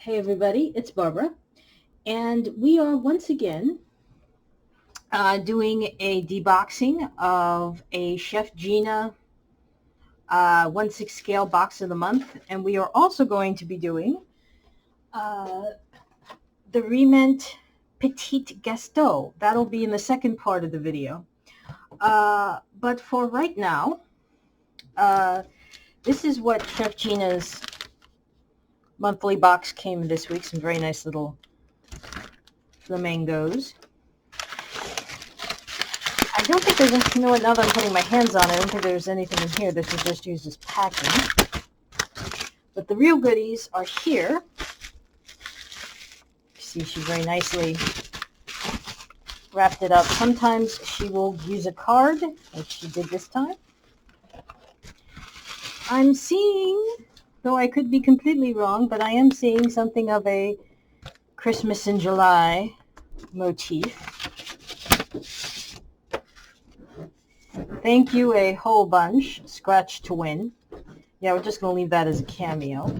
Hey everybody, it's Barbara, and we are once again doing a deboxing of a Chef Gina 1/6 scale box of the month, and we are also going to be doing the Re-Ment Petit Gateau. That'll be in the second part of the video. But for right now, this is what Chef Gina's monthly box came this week. Some very nice little flamingos. I don't think there's, you know what, now that I'm putting my hands on it, I don't think there's anything in here. This is just used as packing. But the real goodies are here. You see, she very nicely wrapped it up. Sometimes she will use a card, like she did this time. I'm seeing, though I could be completely wrong, but I am seeing something of a Christmas in July motif. Thank you a whole bunch. Scratch to win. Yeah, we're just going to leave that as a cameo.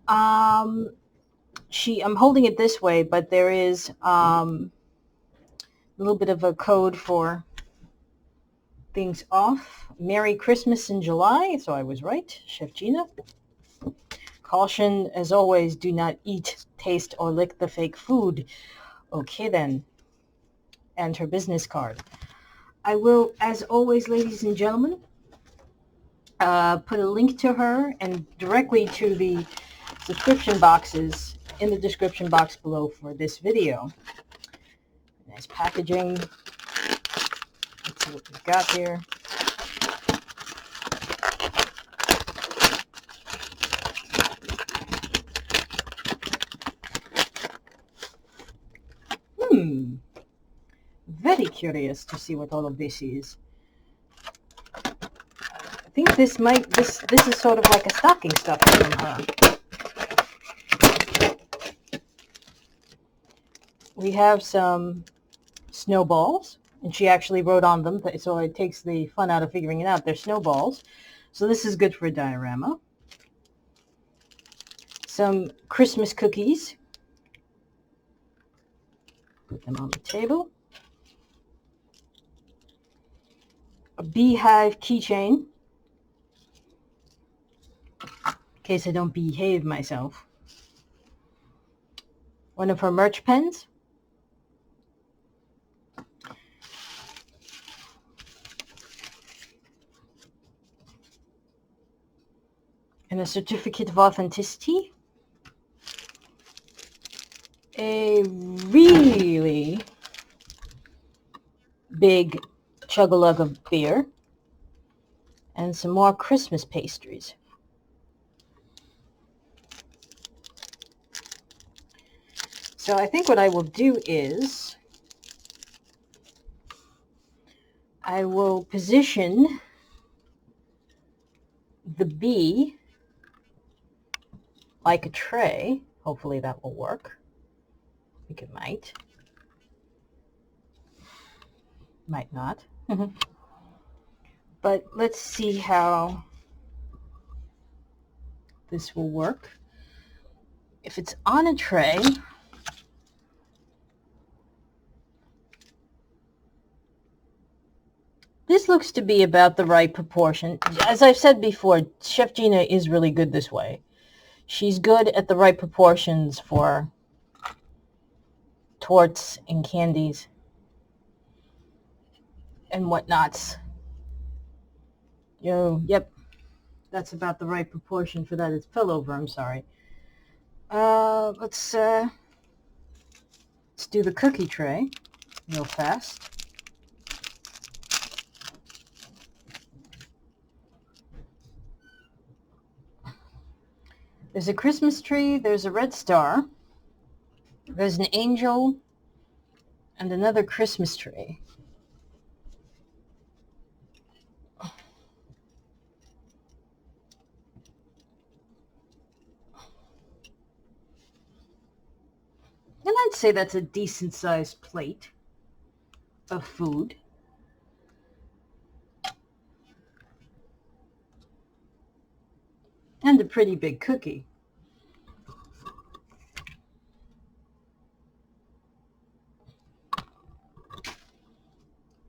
I'm holding it this way, but there is a little bit of a code for things off. Merry Christmas in July, so I was right, Chef Gina. Caution, as always, do not eat, taste, or lick the fake food. Okay then. And her business card. I will, as always, ladies and gentlemen, put a link to her and directly to the subscription boxes in the description box below for this video. Nice packaging. Let's see what we've got here. Very curious to see what all of this is. I think this is sort of like a stocking stuffer from her. We have some snowballs, and she actually wrote on them, so it takes the fun out of figuring it out. They're snowballs, so this is good for a diorama. Some Christmas cookies. Put them on the table. A beehive keychain, in case I don't behave myself. One of her merch pens. And a certificate of authenticity. A really big chug-a-lug of beer. And some more Christmas pastries. So I think what I will do is I will position the bee like a tray. Hopefully that will work. I think it might. Might not. But let's see how this will work. If it's on a tray, this looks to be about the right proportion. As I've said before, Chef Gina is really good this way. She's good at the right proportions for torts and candies and whatnots. Yep, that's about the right proportion for that. It fell over, I'm sorry. Let's do the cookie tray real fast. There's a Christmas tree, there's a red star, there's an angel, and another Christmas tree. And I'd say that's a decent sized plate of food. And a pretty big cookie.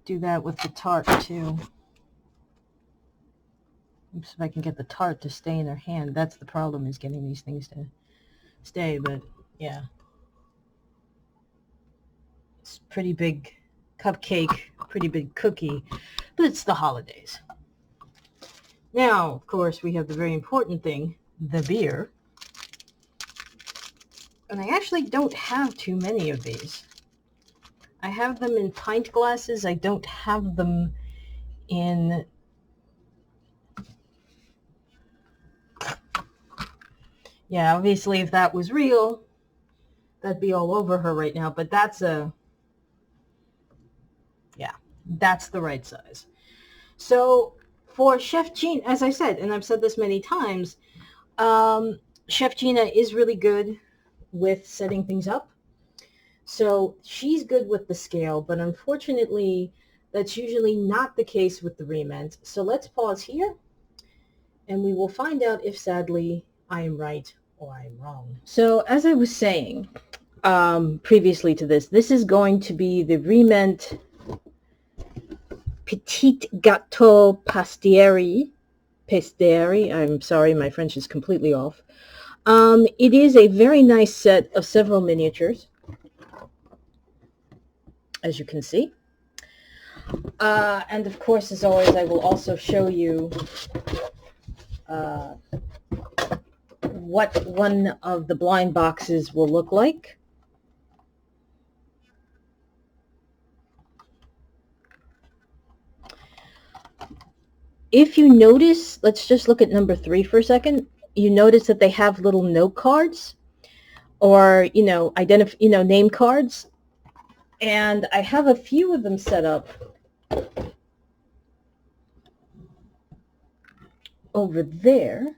do that with the tart too. Oops, if I can get the tart to stay in her hand. That's the problem, is getting these things to stay, but yeah. It's a pretty big cupcake, pretty big cookie, but it's the holidays. Now, of course, we have the very important thing, the beer. And I actually don't have too many of these. I have them in pint glasses. I don't have them in... Yeah, obviously if that was real, that'd be all over her right now. But that's yeah, that's the right size. So for Chef Gina, as I said, and I've said this many times, Chef Gina is really good with setting things up. So she's good with the scale, but unfortunately, that's usually not the case with the Re-Ment. So let's pause here, and we will find out if, sadly, I am right or I am wrong. So as I was saying previously to this is going to be the Re-Ment Petit Gateau Pastieri. I'm sorry, my French is completely off. It is a very nice set of several miniatures, as you can see. And of course, as always, I will also show you what one of the blind boxes will look like. If you notice, let's just look at number 3 for a second. You notice that they have little note cards, or name cards, and I have a few of them set up over there.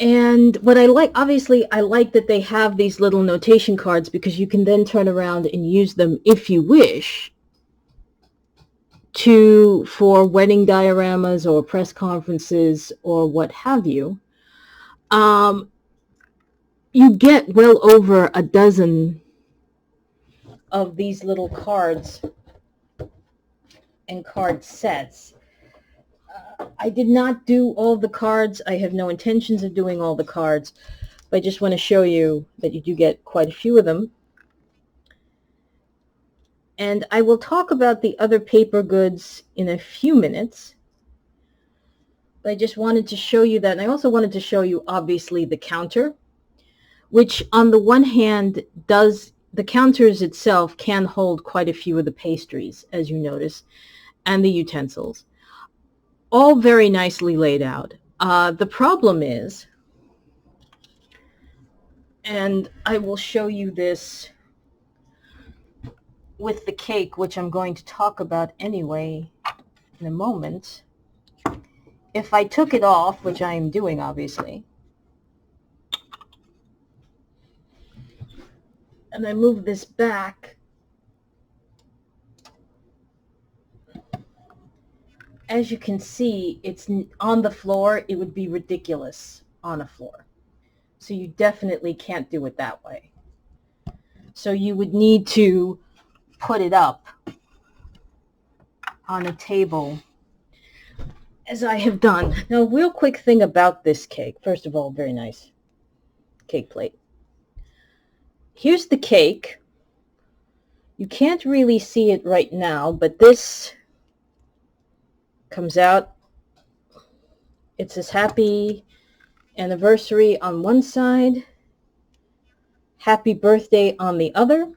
And what I like, obviously, I like that they have these little notation cards, because you can then turn around and use them if you wish for wedding dioramas or press conferences or what have you. You get well over a dozen of these little cards and card sets. I did not do all the cards. I have no intentions of doing all the cards, but I just want to show you that you do get quite a few of them. And I will talk about the other paper goods in a few minutes. But I just wanted to show you that. And I also wanted to show you, obviously, the counter, which on the one hand the counters itself can hold quite a few of the pastries, as you notice, and the utensils. All very nicely laid out. The problem is, and I will show you this with the cake, which I'm going to talk about anyway in a moment. If I took it off, which I am doing, obviously, and I move this back, as you can see, it's on the floor. It would be ridiculous on a floor. So you definitely can't do it that way. So you would need to put it up on a table, as I have done. Now, a real quick thing about this cake. First of all, very nice cake plate. Here's the cake. You can't really see it right now, but this comes out. It says happy anniversary on one side, happy birthday on the other.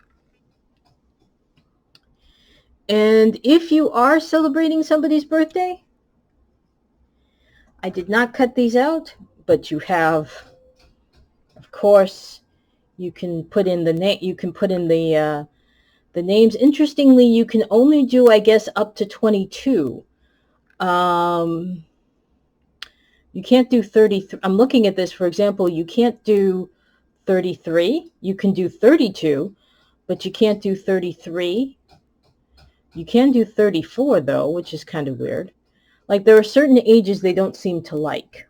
And if you are celebrating somebody's birthday, I did not cut these out, but you have, of course, you can put in the name. You can put in the names. Interestingly, you can only do, I guess, up to 22. You can't do 33. I'm looking at this, for example. You can't do 33. You can do 32, but you can't do 33. You can do 34, though, which is kind of weird. Like, there are certain ages they don't seem to like,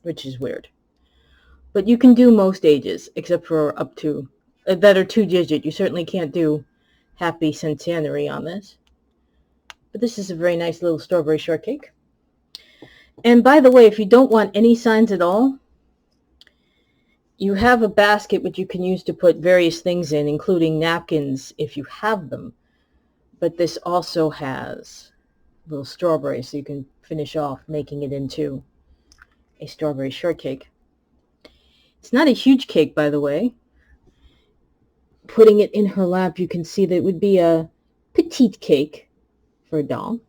which is weird. But you can do most ages, except for up to that are 2-digit. You certainly can't do happy centenary on this. But this is a very nice little strawberry shortcake. And by the way, if you don't want any signs at all, you have a basket which you can use to put various things in, including napkins if you have them. But this also has little strawberries, so you can finish off making it into a strawberry shortcake. It's not a huge cake, by the way. Putting it in her lap, you can see that it would be a petite cake for a doll.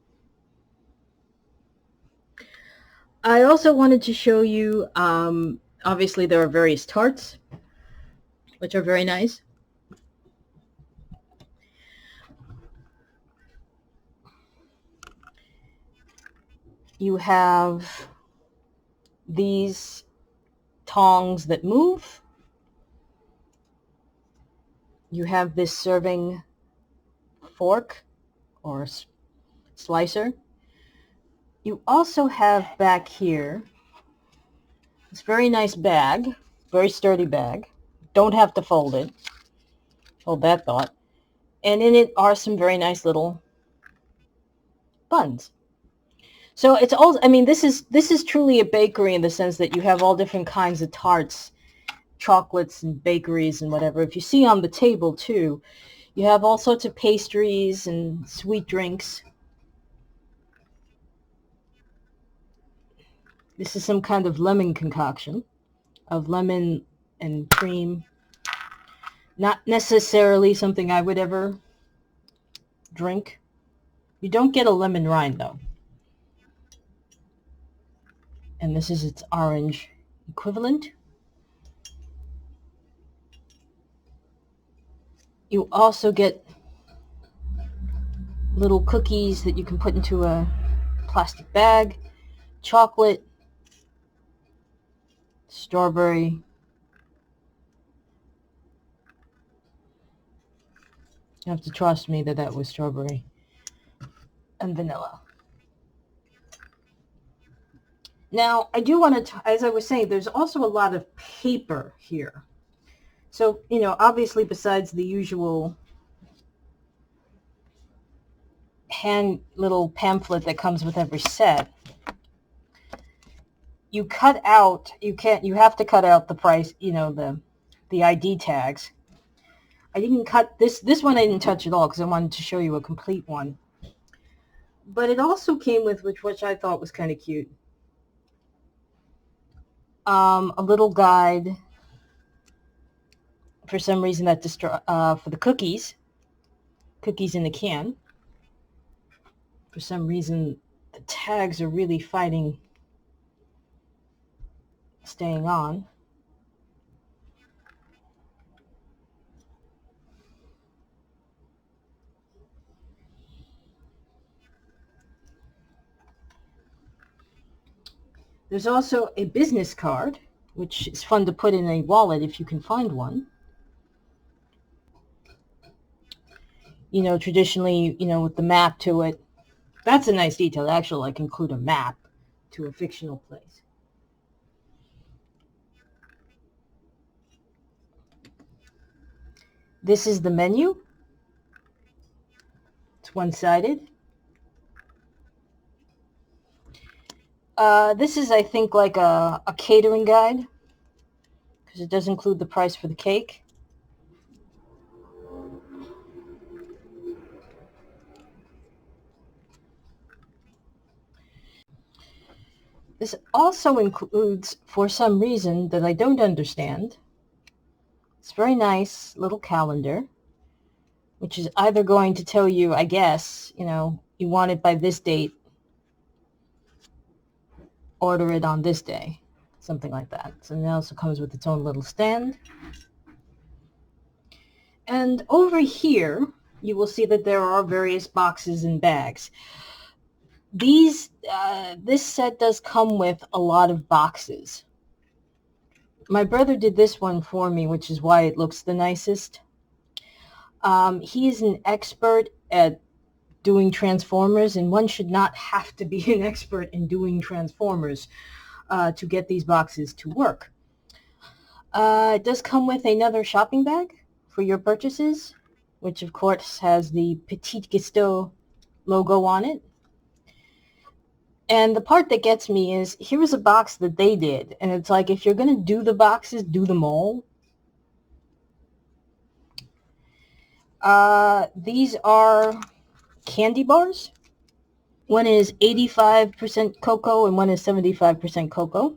I also wanted to show you, obviously there are various tarts, which are very nice. You have these tongs that move. You have this serving fork or slicer. You also have back here this very nice bag, very sturdy bag. Don't have to fold it. Hold that thought. And in it are some very nice little buns. So it's all, I mean, this is truly a bakery in the sense that you have all different kinds of tarts, chocolates and bakeries and whatever. If you see on the table too, you have all sorts of pastries and sweet drinks. This is some kind of lemon concoction of lemon and cream. Not necessarily something I would ever drink. You don't get a lemon rind though. And this is its orange equivalent. You also get little cookies that you can put into a plastic bag, chocolate, strawberry, you have to trust me that was strawberry, and vanilla. Now, I do want to, as I was saying, there's also a lot of paper here. So, you know, obviously besides the usual hand little pamphlet that comes with every set, you cut out, you have to cut out the price, you know, the ID tags. I didn't cut this one, I didn't touch at all because I wanted to show you a complete one. But it also came with, which I thought was kind of cute, a little guide for some reason that for the cookies in the can. For some reason, the tags are really fighting staying on. There's also a business card, which is fun to put in a wallet if you can find one. You know, traditionally, you know, with the map to it. That's a nice detail. Actually, like include a map to a fictional place. This is the menu. It's one-sided. This is, I think, like a catering guide, because it does include the price for the cake. This also includes, for some reason that I don't understand, it's a very nice little calendar, which is either going to tell you, I guess, you know, you want it by this date, order it on this day, something like that. So it also comes with its own little stand. And over here, you will see that there are various boxes and bags. This set does come with a lot of boxes. My brother did this one for me, which is why it looks the nicest. He is an expert at doing Transformers, and one should not have to be an expert in doing Transformers to get these boxes to work. It does come with another shopping bag for your purchases, which of course has the Petit Gateau logo on it. And the part that gets me is, here is a box that they did. And it's like, if you're going to do the boxes, do them all. These are candy bars. One is 85% cocoa and one is 75% cocoa.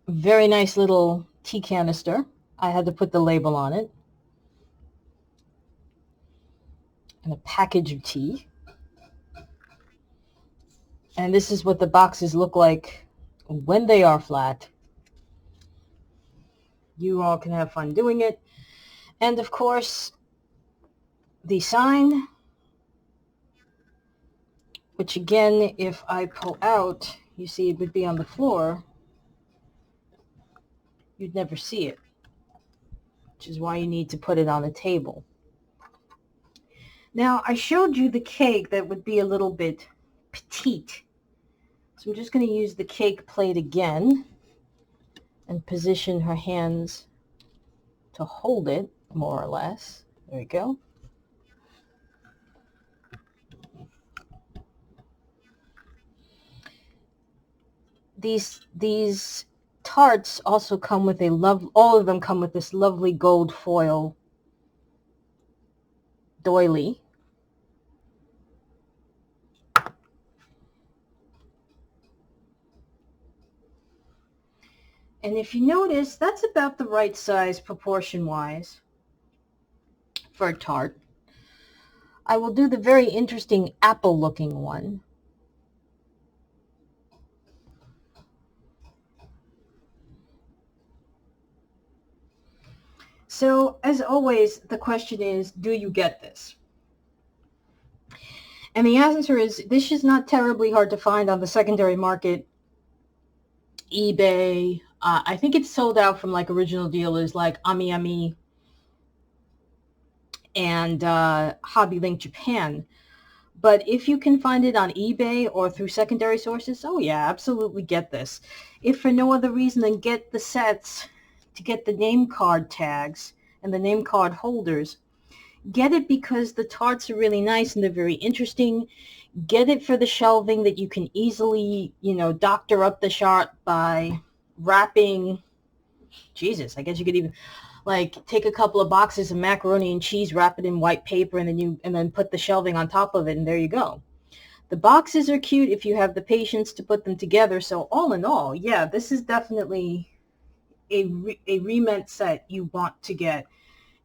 Very nice little tea canister. I had to put the label on it. And a package of tea. And this is what the boxes look like when they are flat. You all can have fun doing it. And of course, the sign, which again, if I pull out, you see it would be on the floor. You'd never see it, which is why you need to put it on a table. Now, I showed you the cake that would be a little bit petite. So I'm just going to use the cake plate again and position her hands to hold it, more or less. There we go. These tarts also come with all of them come with this lovely gold foil doily. And if you notice, that's about the right size proportion-wise for a tart. I will do the very interesting apple-looking one. So, as always, the question is, do you get this? And the answer is, this is not terribly hard to find on the secondary market, eBay. I think it's sold out from like original dealers like Ami Ami and Hobby Link Japan. But if you can find it on eBay or through secondary sources, oh yeah, absolutely get this. If for no other reason than get the sets to get the name card tags and the name card holders, get it because the tarts are really nice and they're very interesting. Get it for the shelving that you can easily, doctor up the chart by wrapping. Jesus, I guess you could even like take a couple of boxes of macaroni and cheese, wrap it in white paper, and then put the shelving on top of it, and there you go. The boxes are cute if you have the patience to put them together. So all in all, yeah, this is definitely a Re-Ment set you want to get,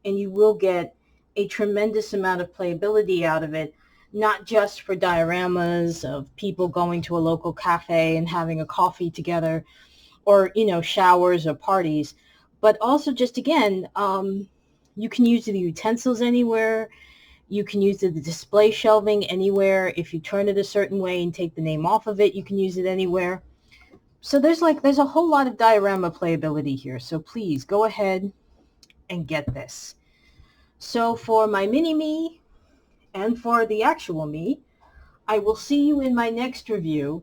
and you will get a tremendous amount of playability out of it, not just for dioramas of people going to a local cafe and having a coffee together, or, showers or parties, but also just, again, you can use the utensils anywhere. You can use the display shelving anywhere. If you turn it a certain way and take the name off of it, you can use it anywhere. So there's a whole lot of diorama playability here. So please go ahead and get this. So for my mini-me and for the actual me, I will see you in my next review.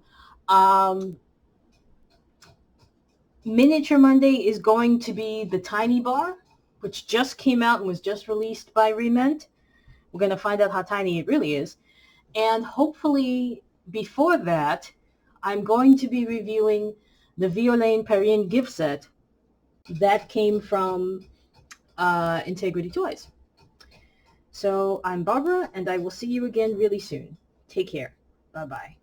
Miniature Monday is going to be the tiny bar, which just came out and was just released by Re-Ment. We're going to find out how tiny it really is. And hopefully before that, I'm going to be reviewing the Violaine Perrine gift set that came from Integrity Toys. So I'm Barbara, and I will see you again really soon. Take care. Bye-bye.